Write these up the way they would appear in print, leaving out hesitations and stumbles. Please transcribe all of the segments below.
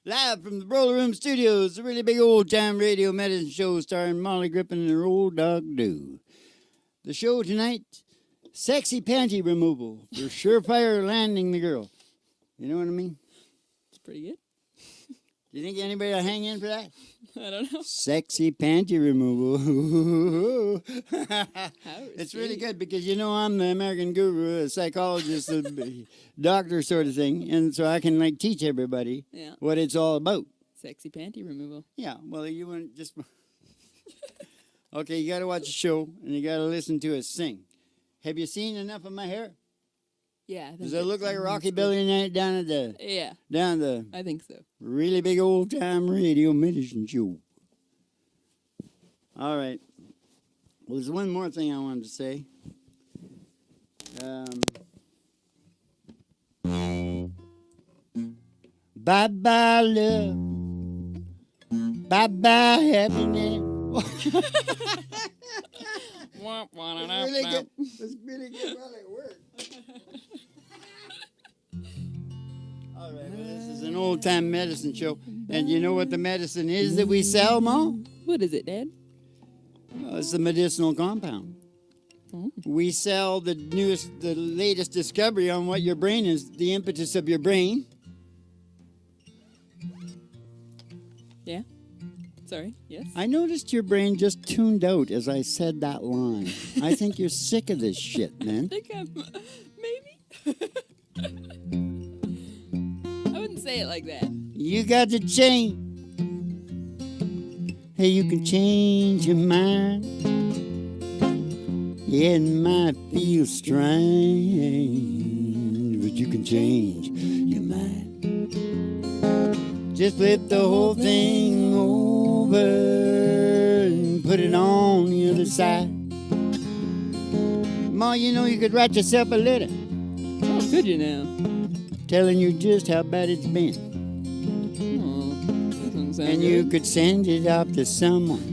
Live from the Roller Room Studios, the really big old-time radio medicine show starring Molly Griffin and her old dog, Doo. The show tonight, sexy panty removal for surefire landing the girl. You know what I mean? It's pretty good. Do you think anybody will hang in for that? I don't know. Sexy panty removal. It's really good because, you know, I'm the American guru, a psychologist, a doctor sort of thing. And so I can, like, teach everybody what it's all about. Sexy panty removal. Yeah, well, you wouldn't just... Okay, you got to watch the show, and you got to listen to us sing. Have you seen enough of my hair? Yeah. Does it look like a rockabilly night down at the... Yeah. Down the... I think so. Really big old-time radio medicine show. All right. Well, there's one more thing I wanted to say. Bye-bye, love. Bye-bye, happiness. It's really good. It's really good while it works. All right, well, this is an old-time medicine show. And you know what the medicine is that we sell, Ma? What is it, Dad? Well, it's the medicinal compound. We sell the latest discovery on what your brain is, the impetus of your brain. Yeah? Sorry, yes? I noticed your brain just tuned out as I said that line. I think you're sick of this shit, man. I think I'm... Maybe? I wouldn't say it like that. You got to change. Hey, you can change your mind. Yeah, it might feel strange, but you can change your mind. Just flip the whole thing over and put it on the other side. Ma, you know you could write yourself a letter. Oh, could you now? Telling you just how bad it's been. Oh, that doesn't sound And good. you could send it off to someone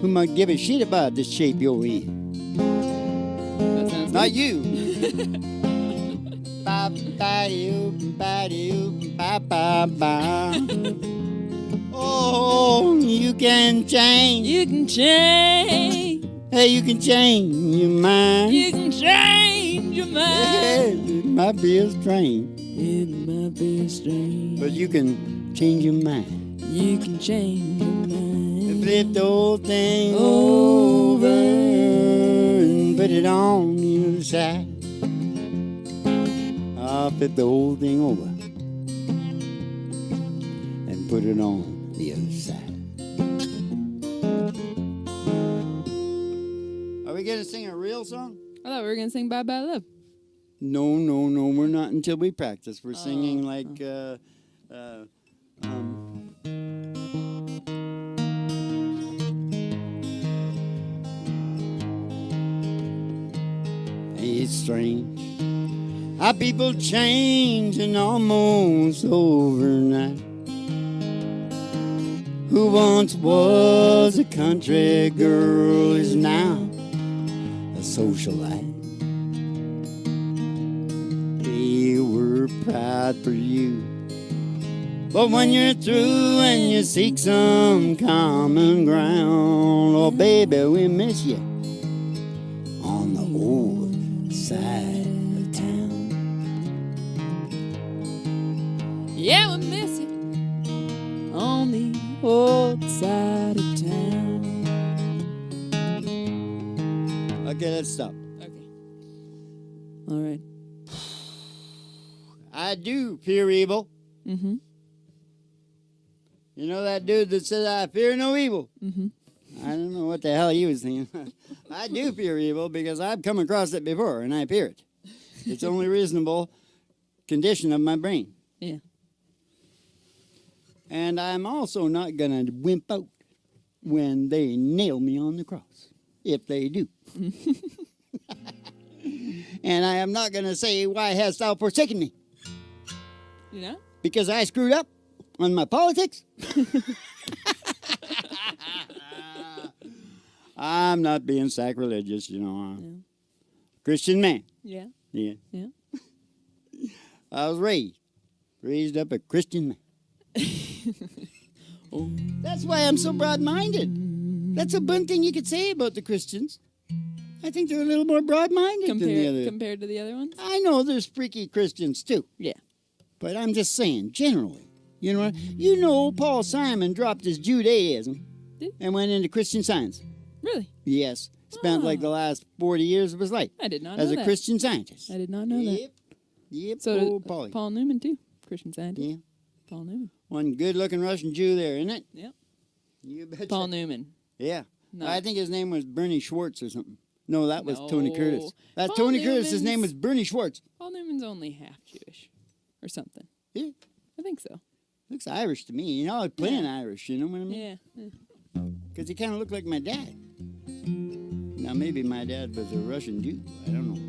who might give a shit about the shape you're in. That sounds Not good. you. Oh, you can change. You can change. Hey, you can change your mind. You can change your mind. It might be a strain, It might be strange. but you can change your mind. You can change your mind. Flip the whole thing over and put it on the other side. I'll flip the whole thing over and put it on the other side. Are we going to sing a real song? I thought we were going to sing Bye Bye Love. No, we're not until we practice. We're singing like, it's strange how people change and almost overnight. Who once was a country girl is now a socialite. They were proud for you, but when you're through and you seek some common ground, oh baby, we miss you on the old side of town. Yeah, we miss you on the old side of town. Okay, let's stop. Okay. All right. I do fear evil. Mm-hmm. You know that dude that said, I fear no evil? Mm-hmm. I don't know what the hell he was thinking. I do fear evil because I've come across it before, and I fear it. It's the only reasonable condition of my brain. Yeah. And I'm also not going to wimp out when they nail me on the cross, if they do. And I am not going to say, why hast thou forsaken me? You know? Because I screwed up on my politics? I'm not being sacrilegious, you know. I'm a Christian man. Yeah. Yeah. Yeah. I was raised up a Christian man. Oh. That's why I'm so broad-minded. That's a one thing you could say about the Christians. I think they're a little more broad-minded than the other. Compared to the other ones? I know there's freaky Christians too. Yeah. But I'm just saying, generally. You know, Paul Simon dropped his Judaism and went into Christian Science. Really? Yes. Spent like the last 40 years of his life. I did not know as that. a Christian Scientist. I did not know that. Yep. So Paulie. Paul Newman, too. Christian Scientist. Yeah. Paul Newman. One good-looking Russian Jew there, isn't it? Yep. You betcha. Paul Newman. Yeah. No. I think his name was Bernie Schwartz or something. No, that was Tony No. Curtis. That's Paul Tony Curtis. His name Newman's- was Bernie Schwartz. Paul Newman's only half Jewish. Or something. Yeah. I think so. Looks Irish to me. You know, I was playing Irish, you know what I mean? Yeah. Because he kind of looked like my dad. Now, maybe my dad was a Russian Jew. I don't know.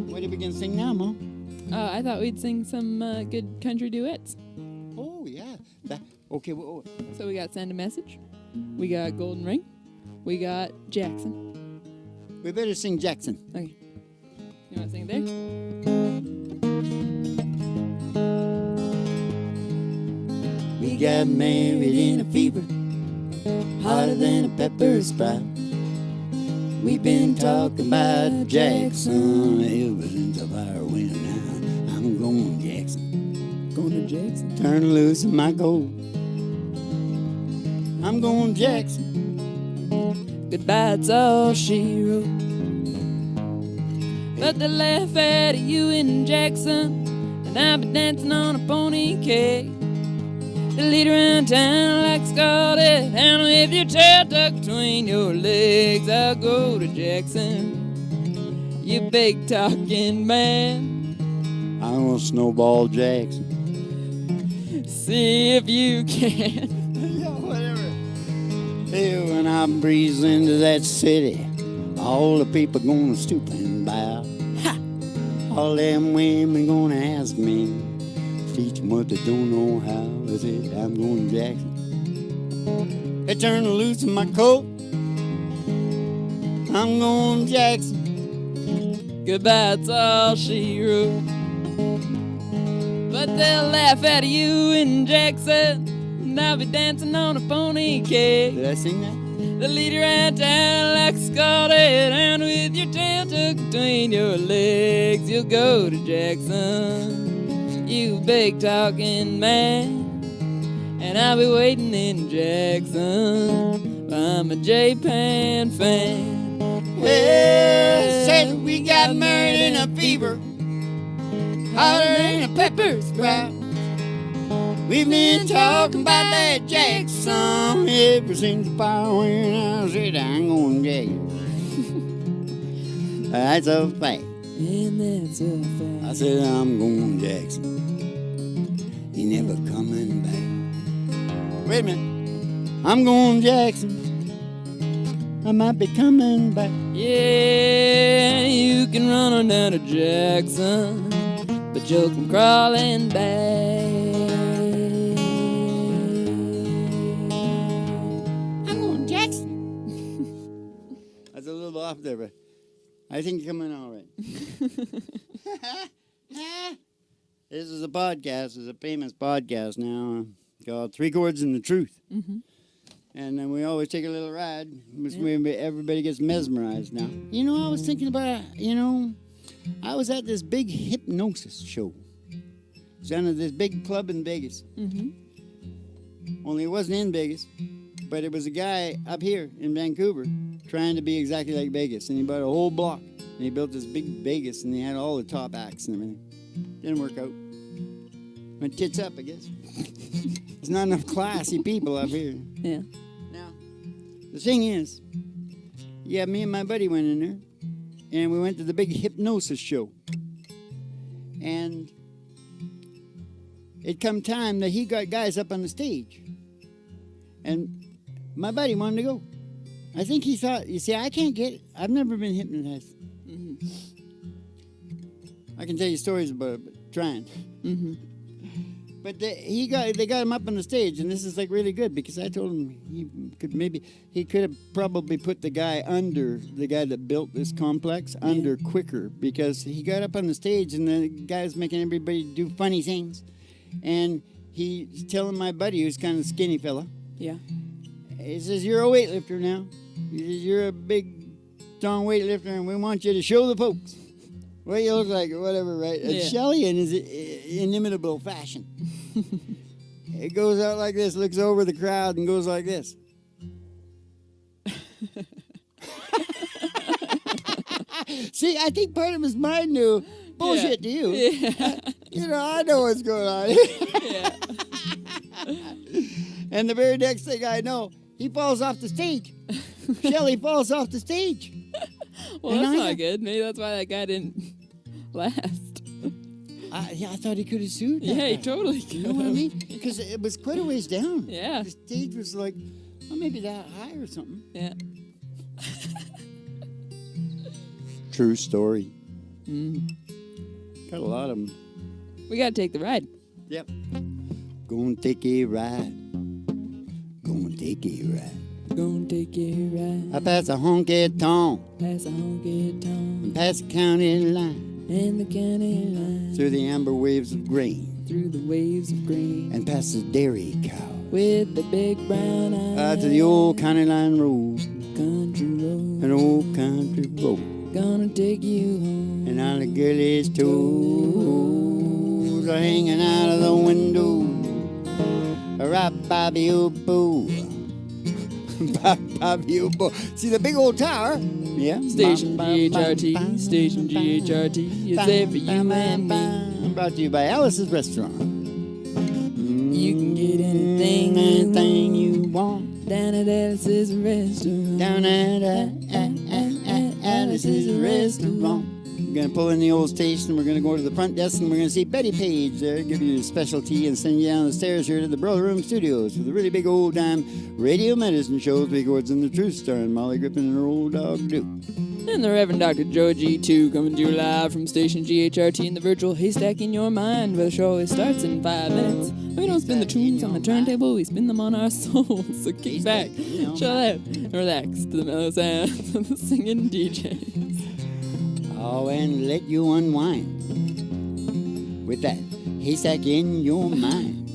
What are we going to sing now, Mo? I thought we'd sing some good country duets. Oh, yeah. Okay, well, So we got Send a Message. We got Golden Ring. We got Jackson. we better sing Jackson. Okay. You want to sing it there? We got married in a fever, hotter than a pepper sprout. We've been talking about Jackson ever since the fire went out. I'm going Jackson, Going to Jackson. turn loose of my gold. I'm going Jackson. Goodbye, it's all she wrote. But they laugh at you in Jackson, and I'll be dancing on a pony cake. They lead around town like Scotty, and with your tail tucked between your legs, I'll go to Jackson. You big talking man, I'm gonna snowball Jackson. see if you can. Yeah, whatever. Hey, when I breeze into that city, all the people gonna stoop and bow. Ha! All them women gonna ask me, teach them what they don't know how. I said, I'm going to Jackson. They turn loose in my coat. I'm going to Jackson. Goodbye, it's all she wrote. But they'll laugh at you in Jackson, and I'll be dancing on a pony cake. Did I sing that? The lead around town like Scotty, and with your tail tucked between your legs, you'll go to Jackson. You big talking man, and I'll be waiting in Jackson. I'm a J-Pan fan. Well, said we got married in a fever, hotter than a pepper sprout. We've been talking about that Jackson ever since the fire went out. I said, I'm going to Jackson. That's a fact. And that's a fact. I said, I'm going to Jackson. He never coming back. Wait a minute. I'm going to Jackson. I might be coming back. Yeah, you can run on down to Jackson, but you'll come crawling back. I'm going to Jackson. That's a little off there, but I think you're coming all right. This is a podcast. It's a famous podcast now called Three Chords and the Truth. Mm-hmm. And then we always take a little ride. Everybody gets mesmerized now. You know, I was thinking about, I was at this big hypnosis show. It was down at this big club in Vegas. Mm-hmm. Only it wasn't in Vegas, but it was a guy up here in Vancouver trying to be exactly like Vegas. And he bought a whole block. And he built this big Vegas, and he had all the top acts and everything. Didn't work out. Went tits up, I guess. There's not enough classy people up here. Yeah. Now, the thing is, yeah, me and my buddy went in there, and we went to the big hypnosis show. And it come time that he got guys up on the stage. And my buddy wanted to go. I think he thought, you see, I can't get it. I've never been hypnotized. Mm-hmm. I can tell you stories about it, but trying. Mm-hmm. But they got him up on the stage, and this is like really good because I told him he could have probably put the guy that built this complex under quicker, because he got up on the stage and the guy's making everybody do funny things, and he's telling my buddy, who's kind of a skinny fella, he says, "You're a weightlifter now. He says, you're a big, strong weightlifter, and we want you to show the folks what you look like," or whatever, right? And Shelley, in his inimitable fashion, it goes out like this, looks over the crowd, and goes like this. See, I think part of his mind knew bullshit to you. I know what's going on. And the very next thing I know, he falls off the stage. Shelley falls off the stage. Well, that's not good. Maybe that's why that guy didn't last. I thought he could have sued. Yeah, he totally could. You know what I mean? Because it was quite a ways down. Yeah. The stage was like, maybe that high or something. Yeah. True story. Mm. Got a lot of them. We got to take the ride. Yep. Gonna take a ride. Gonna take a ride. Gonna take a ride. I pass a honky tonk. Past a honky tonk. Past the county line. And the county line. Through the amber waves of grain. Through the waves of grain. And past the dairy cow. With the big brown eyes. To the old county line road. Country road. An old country road. Gonna take you home. And all the girlies' toes are hanging out of the window. Bop-bop-yo-boo. Bop-bop-yo-boo. See the big old tower? Yeah. Station GHRT. Station GHRT. It's there for you and me. Brought to you by Alice's Restaurant. You can get anything you want down at Alice's Restaurant. down at Alice's Restaurant. We're going to pull in the old station. We're going to go to the front desk, and we're going to see Betty Page there, give you a specialty, and send you down the stairs here to the Brother Room Studios for the really big old time radio medicine show, Three Chords and the Truth, starring Molly Griffin and her old dog Duke. And the Reverend Dr. Joe G2 coming to you live from Station GHRT in the virtual haystack in your mind, where the show always starts in 5 minutes. We don't spin the tunes on the turntable, we spin them on our souls. So kick back, chill out, and relax to the mellow sounds of the singing DJs. Oh, and let you unwind with that haystack in your mind.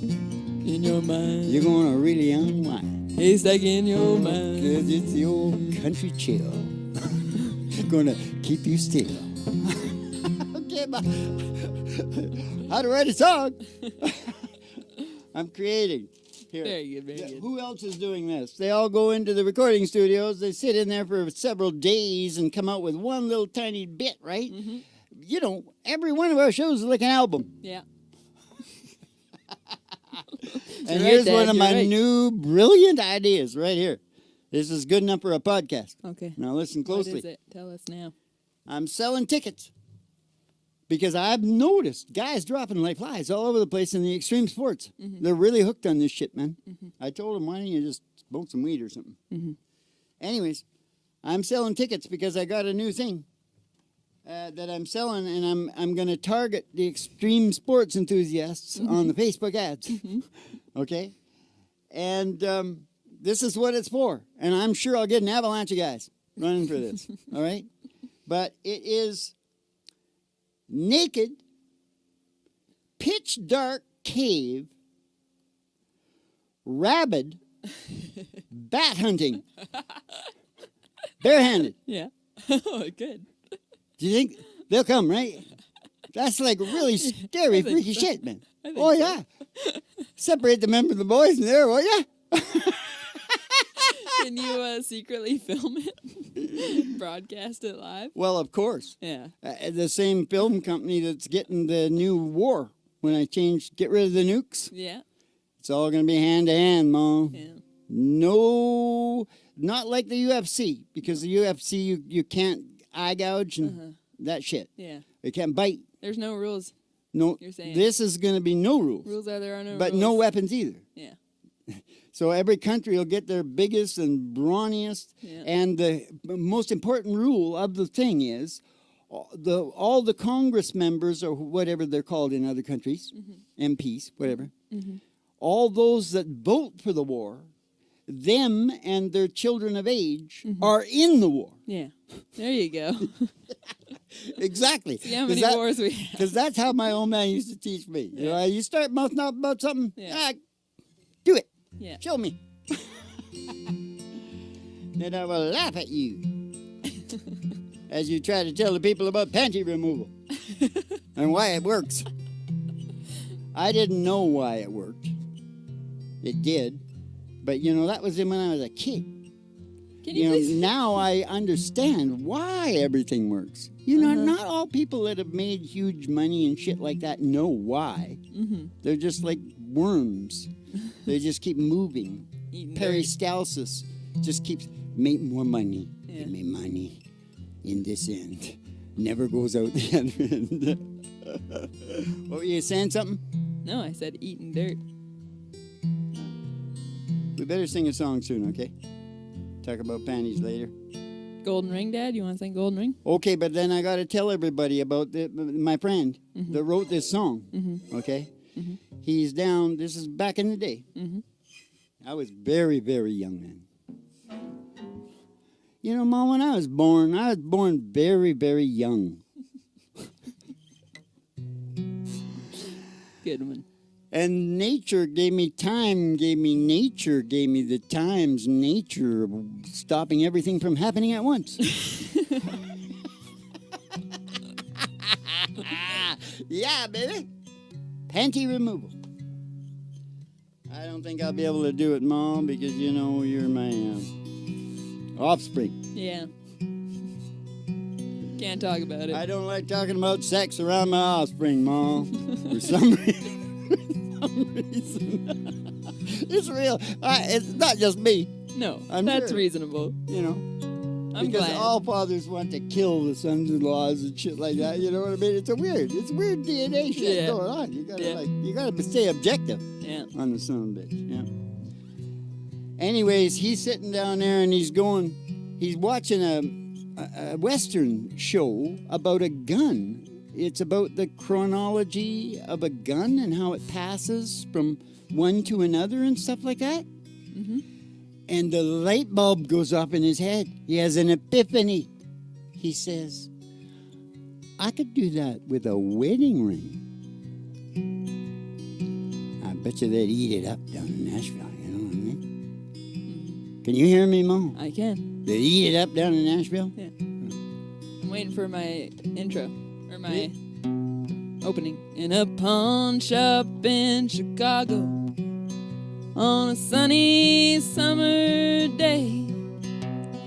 In your mind. You're going to really unwind. Haystack in your mind. 'Cause it's the old country chill. Going to keep you still. Okay, how to write a song. I'm creating. Here. Very good, very good. Who else is doing this? They all go into the recording studios. They sit in there for several days and come out with one little tiny bit, right? Mm-hmm. You know, every one of our shows is like an album. Yeah. And here's one of my new brilliant ideas right here. This is good enough for a podcast. Okay. Now listen closely. What is it? Tell us now. I'm selling tickets because I've noticed guys dropping like flies all over the place in the extreme sports. Mm-hmm. They're really hooked on this shit, man. Mm-hmm. I told them, why don't you just smoke some weed or something? Mm-hmm. Anyways, I'm selling tickets because I got a new thing that I'm selling, and I'm going to target the extreme sports enthusiasts on the Facebook ads. Okay? And this is what it's for. And I'm sure I'll get an avalanche of guys running for this. All right? But it is naked, pitch dark cave, rabid, bat hunting, barehanded. Yeah. Oh, good. Do you think they'll come, right? That's like really scary, freaky shit, man. Oh, yeah. Separate the men from the boys in there, will ya? Can you secretly film it? Broadcast it live? Well, of course. Yeah. The same film company that's getting the new war when I get rid of the nukes. Yeah. It's all going to be hand to hand, Mom. Yeah. No, not like the UFC, because the UFC, you can't eye gouge and that shit. Yeah. You can't bite. There's no rules. No, You're saying. This is going to be no rules. Rules are there are no but rules. no weapons either. Yeah. So every country will get their biggest and brawniest. Yeah. And the most important rule of the thing is all the Congress members, or whatever they're called in other countries, MPs, whatever, all those that vote for the war, them and their children of age are in the war. Yeah. There you go. Exactly. See how many wars we have. Because that's how my old man used to teach me. You know, you start mouthing off about something, Yeah. Do it. Yeah. Show me. Then I will laugh at you as you try to tell the people about panty removal and why it works. I didn't know why it worked. It did. But, you know, that was when I was a kid. Can you please? Now I understand why everything works. You know, not all people that have made huge money and shit like that know why. They're just like worms. They just keep moving. Peristalsis just keeps make more money. Yeah. Give me money in this end. Never goes out the other end. What were you saying, something? No, I said eating dirt. We better sing a song soon, okay? Talk about panties later. Golden Ring, Dad? You want to sing Golden Ring? Okay, but then I got to tell everybody about my friend that wrote this song, okay? He's down, this is back in the day. I was very, very young then. You know, Mom, when I was born very, very young. Good one. And nature gave me time, gave me the times, nature of stopping everything from happening at once. Yeah, baby. Panty removal. I don't think I'll be able to do it, Mom, because, you know, you're my offspring. Yeah. Can't talk about it. I don't like talking about sex around my offspring, Mom. For some reason. It's real. It's not just me. No, I'm that's sure. reasonable. You know. I'm because glad. all fathers want to kill the sons-in-laws and shit like that. You know what I mean? It's weird DNA shit going on. You gotta stay objective. Yeah. On the son of a bitch. Yeah. Anyways, he's sitting down there and he's watching a Western show about a gun. It's about the chronology of a gun and how it passes from one to another and stuff like that. And the light bulb goes off in his head. He has an epiphany. He says, I could do that with a wedding ring. I bet you they'd eat it up down in Nashville, you know what I mean? Can you hear me, Mom? I can. They'd eat it up down in Nashville? Yeah. I'm waiting for my intro. Or my opening. In a pawn shop in Chicago, on a sunny summer day,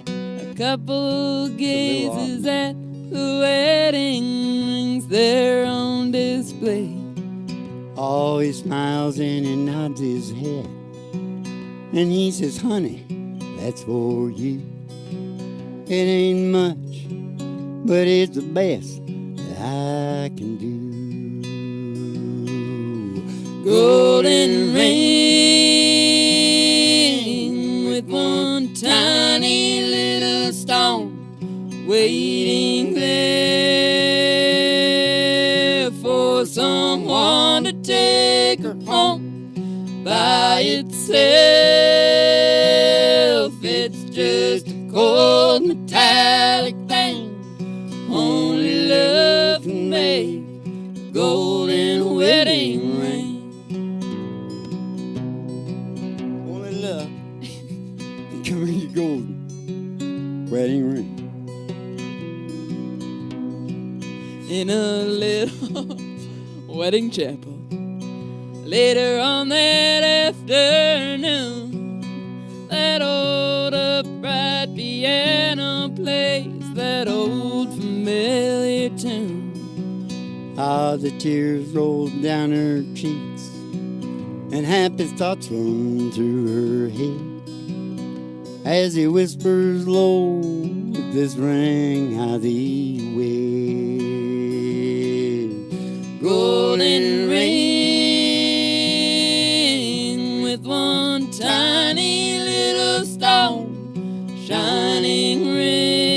a couple gazes at the wedding rings there on display. Oh, he smiles and he nods his head, and he says, honey, that's for you. It ain't much, but it's the best I can do. Golden ring with one tiny little stone waiting there for someone to take her home. By itself, it's just a cold metallic thing. Only love can make a golden wedding ring. Only love can make a golden wedding ring. In a little wedding chapel later on that afternoon, that old upright piano plays that old familiar tune. Ah, the tears rolled down her cheeks, and happy thoughts run through her head as he whispers low with this ring how thee wed. Golden ring with one tiny little stone, shining ring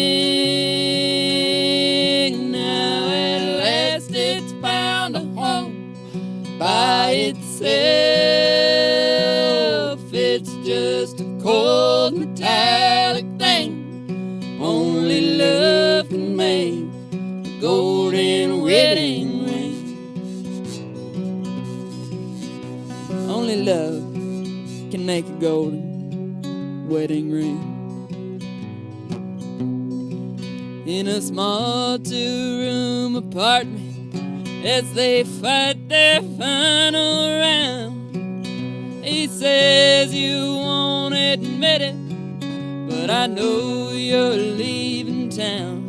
golden wedding ring. Only love can make a golden wedding ring. In a small 2-room apartment, as they fight their final round, he says you won't admit it, but I know you're leaving town.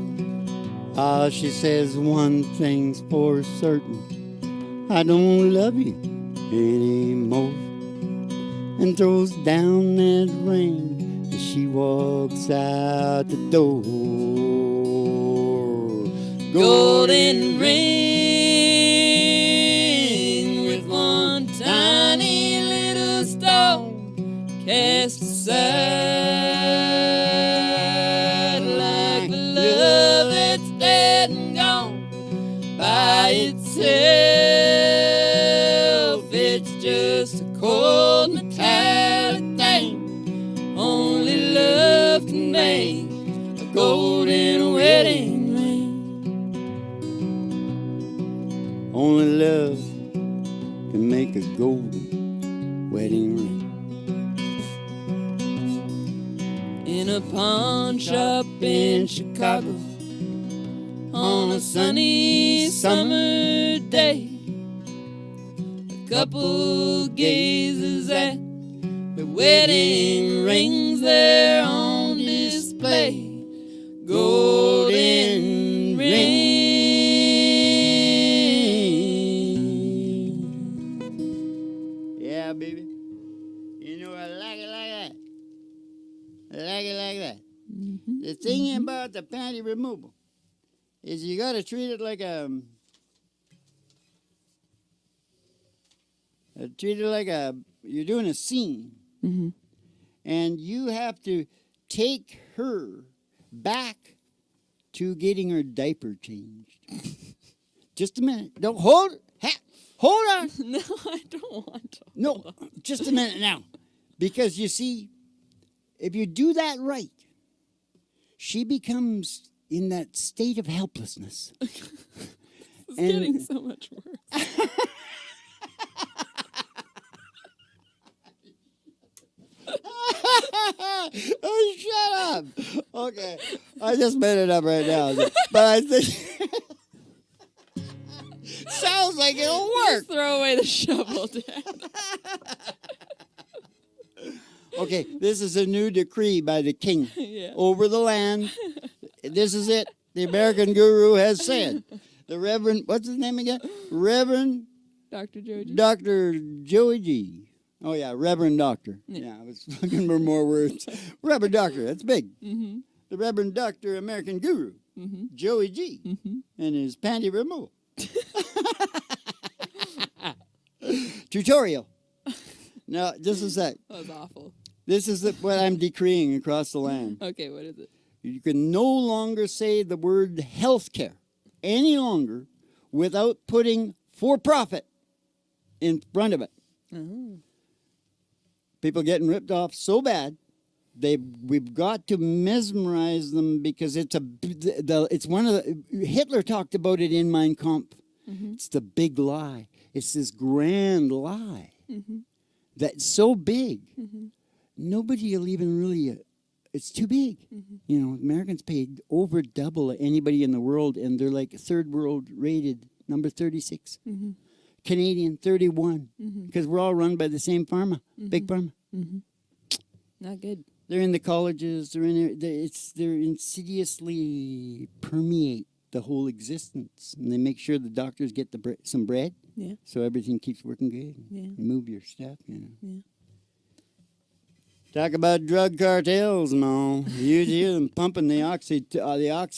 She says one thing's for certain, I don't love you anymore, and throws down that ring as she walks out the door. Golden ring with one tiny little stone cast aside, like the love that's dead and gone by itself. It's just a cold metallic thing only love can make a golden wedding. Only love can make a golden wedding ring. In a pawn shop in Chicago, on a sunny summer day, a couple gazes at the wedding rings there on display. Golden ring. Yeah, baby. You know, I like it like that. I like it like that. Mm-hmm. The thing about the panty removal is you got to treat it like you're doing a scene. Mm-hmm. And you have to take her back to getting her diaper changed. Just a minute. Don't hold on. No, I don't want to. No, just a minute now. Because you see, if you do that right, she becomes in that state of helplessness. It's getting so much worse. Oh, shut up. Okay. I just made it up right now. But I think sounds like it'll work. Just throw away the shovel, Dad. Okay, this is a new decree by the king over the land. This is it. The American guru has said. The Reverend, what's his name again? Reverend Dr. Joey G. Dr. Joey G. Oh, yeah, Reverend Doctor. Yeah, I was looking for more words. Reverend Doctor, that's big. Mm-hmm. The Reverend Doctor American Guru, Joey G, and his panty removal. Tutorial. Now, just a sec. That was awful. This is what I'm decreeing across the land. Okay, what is it? You can no longer say the word healthcare any longer without putting for profit in front of it. Oh. People getting ripped off so bad, we've got to mesmerize them because it's one of the, Hitler talked about it in Mein Kampf. Mm-hmm. It's the big lie. It's this grand lie that's so big. Mm-hmm. Nobody will even really, it's too big. Mm-hmm. You know, Americans paid over double anybody in the world, and they're like third world rated, number 36. Mm-hmm. Canadian 31, because we're all run by the same pharma, big pharma. Mm-hmm. Not good. They're in the colleges. They're insidiously permeate the whole existence, and they make sure the doctors get some bread. Yeah. So everything keeps working good. Yeah. Move your stuff. You know. Yeah. Talk about drug cartels, Mo. You hear them pumping the oxy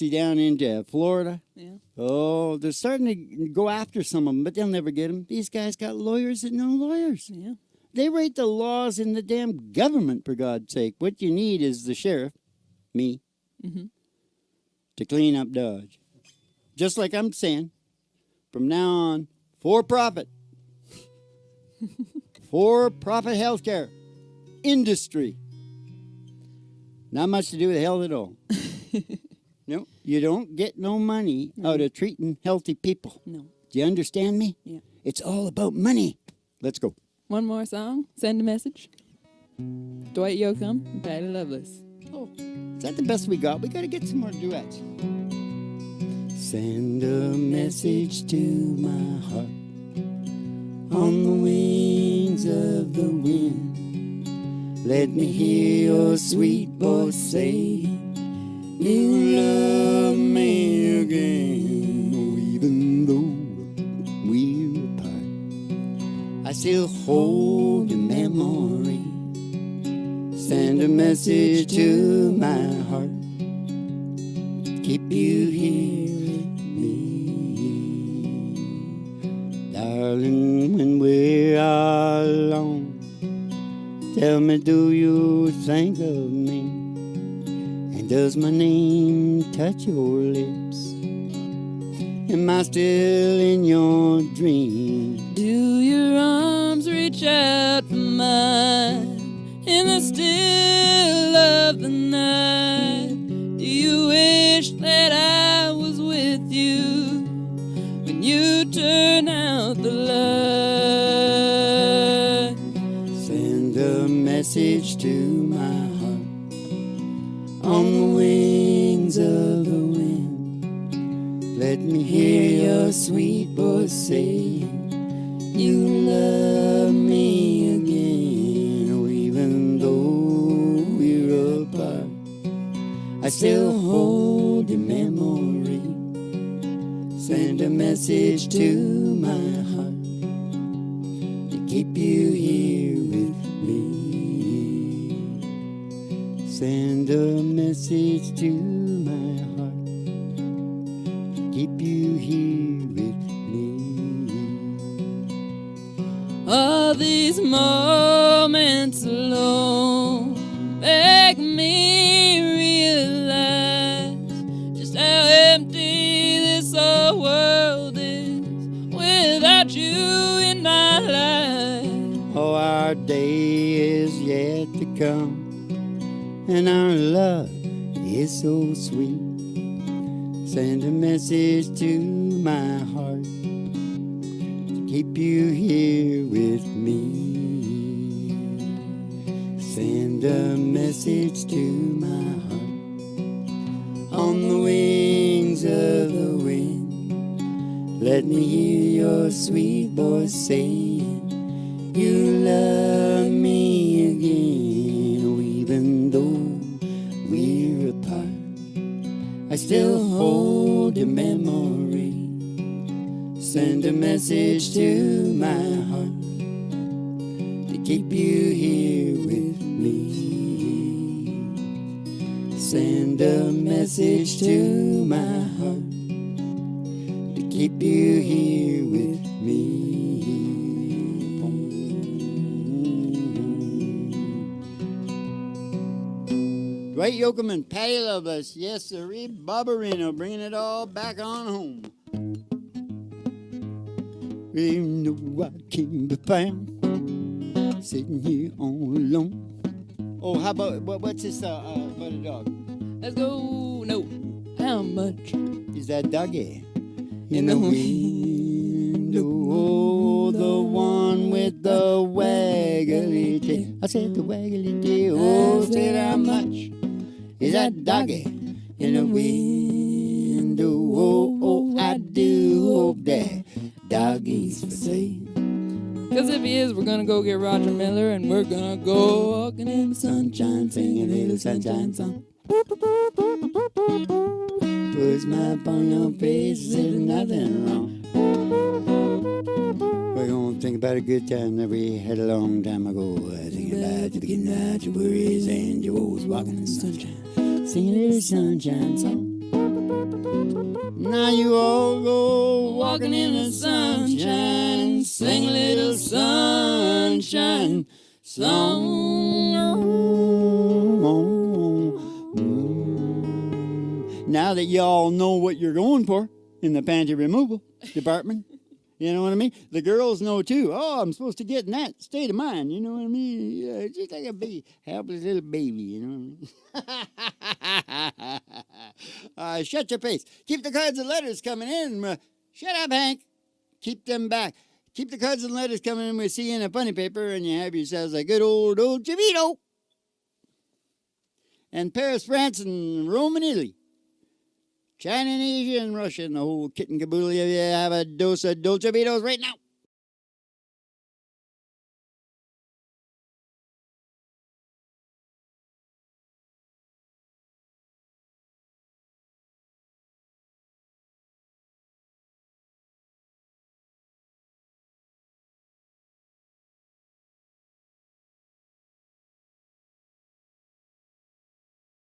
down into Florida. Yeah. Oh, they're starting to go after some of them, but they'll never get them. These guys got lawyers that know lawyers. Yeah. They write the laws in the damn government, for God's sake. What you need is the sheriff, me, to clean up Dodge. Just like I'm saying, from now on, for profit. For profit healthcare. Industry. Not much to do with health at all. No, you don't get no money out of treating healthy people. No. Do you understand me? Yeah. It's all about money. Let's go. One more song. Send a message. Dwight Yoakam and Patty Loveless. Oh, is that the best we got? We got to get some more duets. Send a message to my heart on the wings of the wind. Let me hear your sweet voice say, you love me again. Oh, even though we're apart, I still hold your memory. Send a message to my heart. Keep you here with me. Darling, when we're alone, tell me, do you think of me? And does my name touch your lips? Am I still in your dream? Do your arms reach out for mine in the still of the night? Do you wish that I was with you when you turn out the light? Send a message to my heart on the wings of the wind. Let me hear your sweet voice saying, you love me again. Oh, even though we're apart, I still hold your memory. Send a message to my heart to keep you here with me. Send a message to my heart to keep you here with me. All these moments alone make me realize just how empty this whole world is without you in my life. Oh, our day is yet to come, and our love is so sweet. Send a message to my heart to keep you here with me. Send a message to my heart on the wings of the wind. Let me hear your sweet voice saying, you love me again. Oh, even though we're apart, I still hold your memory. Send a message to my heart to keep you here with me. Send a message to my heart to keep you here with me. Dwight Yoakam and Patty Loveless, yes sirree, Barbarino, bringing it all back on home. Even though I can't be found, sitting here all alone. Oh, how about, what's this about a dog? Let's go. No. How much Is that doggy? In the window, oh, the one with the waggly tail. I said the waggly tail, oh, said how much is that doggy in the window? Oh, oh, I do hope that doggy's for sale. Cause if he is, we're gonna go get Roger Miller and we're gonna go walking in the sunshine, singing a little sunshine song. Put a smile upon your face, there's nothing wrong. We're gonna think about a good time that we had a long time ago. Thinking about you, forgetting about your worries and your woes, walking in the sunshine, singing a little sunshine song. Now you all go walking in the sunshine, sing a little sunshine song. Now that y'all know what you're going for in the panty removal department, You know what I mean? The girls know too. Oh, I'm supposed to get in that state of mind. You know what I mean? Yeah, just like a baby, helpless little baby. You know what I mean? Shut your face. Keep the cards and letters coming in. Shut up, Hank. Keep them back. Keep the cards and letters coming in. We see you in a funny paper, and you have yourselves a good old Chavito. And Paris, France, and Rome, and Italy. China and Asia and Russia and the whole kit and caboodle. You have a dose of Dolce Vitos right now.